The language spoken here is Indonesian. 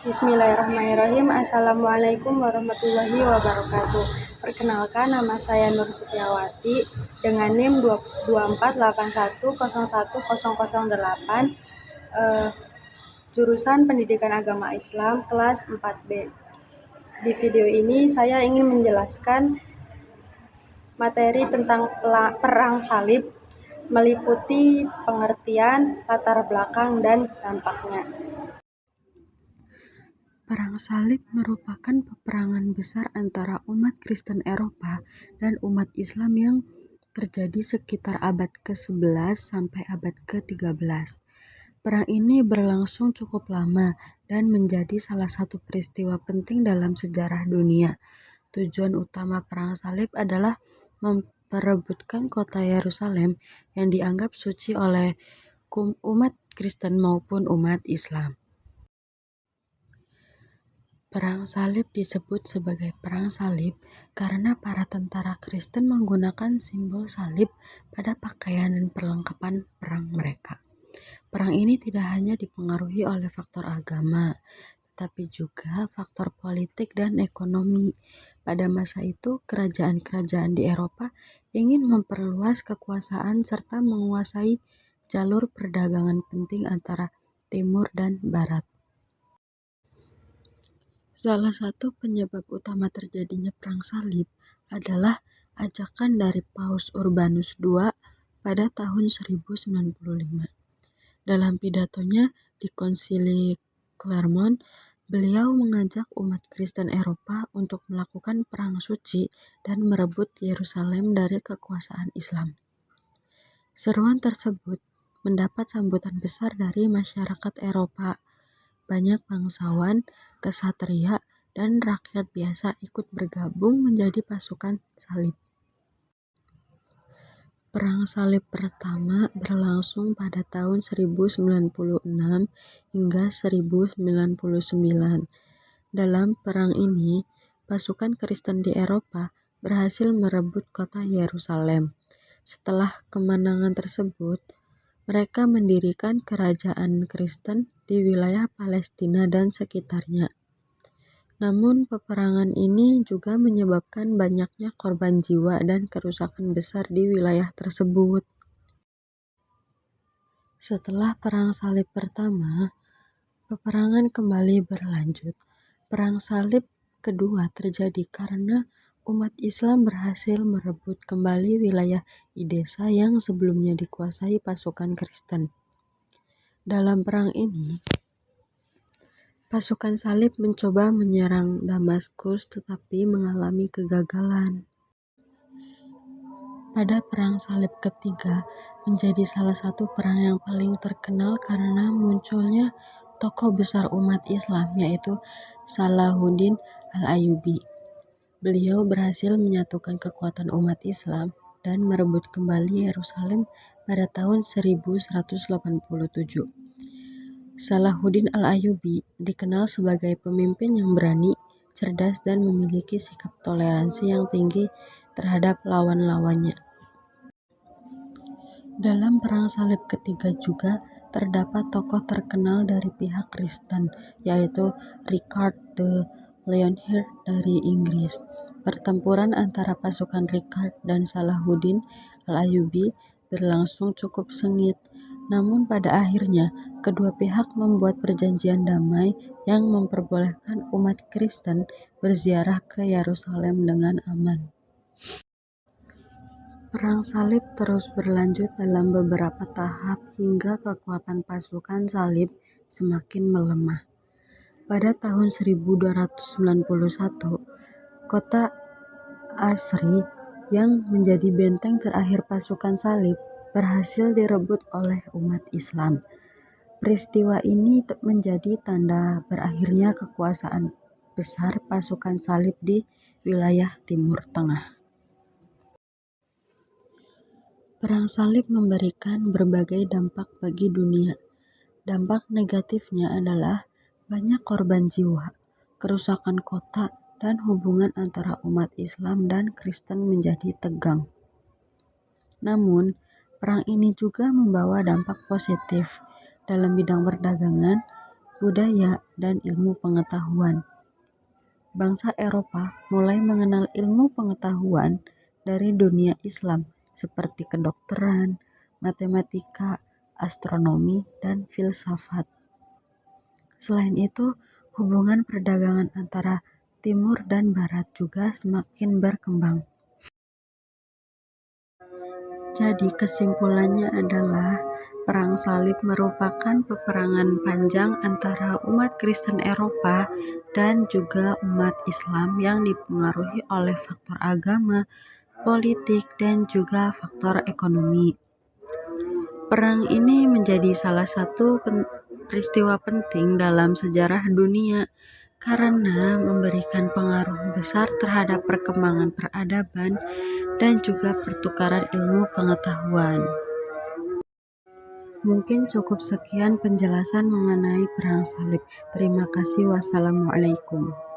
Bismillahirrahmanirrahim. Assalamualaikum warahmatullahi wabarakatuh. Perkenalkan, nama saya Nur Setiawati dengan NIM 2481010008, jurusan Pendidikan Agama Islam kelas 4B. Di video ini saya ingin menjelaskan materi tentang perang salib, meliputi pengertian, latar belakang, dan dampaknya. Perang salib merupakan peperangan besar antara umat Kristen Eropa dan umat Islam yang terjadi sekitar abad ke-11 sampai abad ke-13. Perang ini berlangsung cukup lama dan menjadi salah satu peristiwa penting dalam sejarah dunia. Tujuan utama perang salib adalah memperebutkan kota Yerusalem yang dianggap suci oleh umat Kristen maupun umat Islam. Perang salib disebut sebagai perang salib karena para tentara Kristen menggunakan simbol salib pada pakaian dan perlengkapan perang mereka. Perang ini tidak hanya dipengaruhi oleh faktor agama, tetapi juga faktor politik dan ekonomi. Pada masa itu, kerajaan-kerajaan di Eropa ingin memperluas kekuasaan serta menguasai jalur perdagangan penting antara timur dan barat. Salah satu penyebab utama terjadinya perang salib adalah ajakan dari Paus Urbanus II pada tahun 1095. Dalam pidatonya di Konsili Clermont, beliau mengajak umat Kristen Eropa untuk melakukan perang suci dan merebut Yerusalem dari kekuasaan Islam. Seruan tersebut mendapat sambutan besar dari masyarakat Eropa. Banyak bangsawan, kesatria, dan rakyat biasa ikut bergabung menjadi pasukan salib. Perang salib pertama berlangsung pada tahun 1096 hingga 1099. Dalam perang ini, pasukan Kristen di Eropa berhasil merebut kota Yerusalem. Setelah kemenangan tersebut, mereka mendirikan kerajaan Kristen di wilayah Palestina dan sekitarnya. Namun, peperangan ini juga menyebabkan banyaknya korban jiwa dan kerusakan besar di wilayah tersebut. Setelah Perang Salib pertama, peperangan kembali berlanjut. Perang Salib kedua terjadi karena umat Islam berhasil merebut kembali wilayah Edessa yang sebelumnya dikuasai pasukan Kristen. Dalam perang ini, pasukan salib mencoba menyerang Damaskus tetapi mengalami kegagalan. Pada Perang Salib ketiga menjadi salah satu perang yang paling terkenal karena munculnya tokoh besar umat Islam yaitu Salahuddin Al-Ayyubi. Beliau berhasil menyatukan kekuatan umat Islam dan merebut kembali Yerusalem pada tahun 1187. Salahuddin Al-Ayyubi dikenal sebagai pemimpin yang berani, cerdas, dan memiliki sikap toleransi yang tinggi terhadap lawan-lawannya. Dalam Perang Salib ketiga juga terdapat tokoh terkenal dari pihak Kristen, yaitu Richard de Lionheart dari Inggris. Pertempuran antara pasukan Richard dan Salahuddin Al-Ayyubi berlangsung cukup sengit. Namun pada akhirnya, kedua pihak membuat perjanjian damai yang memperbolehkan umat Kristen berziarah ke Yerusalem dengan aman. Perang salib terus berlanjut dalam beberapa tahap hingga kekuatan pasukan salib semakin melemah. Pada tahun 1291, kota Asri yang menjadi benteng terakhir pasukan salib berhasil direbut oleh umat Islam. Peristiwa ini menjadi tanda berakhirnya kekuasaan besar pasukan salib di wilayah Timur Tengah. Perang salib memberikan berbagai dampak bagi dunia. Dampak negatifnya adalah banyak korban jiwa, kerusakan kota, dan hubungan antara umat Islam dan Kristen menjadi tegang. Namun, perang ini juga membawa dampak positif dalam bidang perdagangan. budaya, dan ilmu pengetahuan. Bangsa Eropa mulai mengenal ilmu pengetahuan dari dunia Islam seperti kedokteran, matematika, astronomi, dan filsafat. Selain itu, hubungan perdagangan antara Timur dan Barat juga semakin berkembang. Jadi kesimpulannya adalah Perang Salib merupakan peperangan panjang antara umat Kristen Eropa dan juga umat Islam yang dipengaruhi oleh faktor agama, politik, dan juga faktor ekonomi. Perang ini menjadi salah satu peristiwa penting dalam sejarah dunia karena memberikan pengaruh besar terhadap perkembangan peradaban dan juga pertukaran ilmu pengetahuan. Mungkin cukup sekian penjelasan mengenai Perang Salib. Terima kasih. Wassalamualaikum.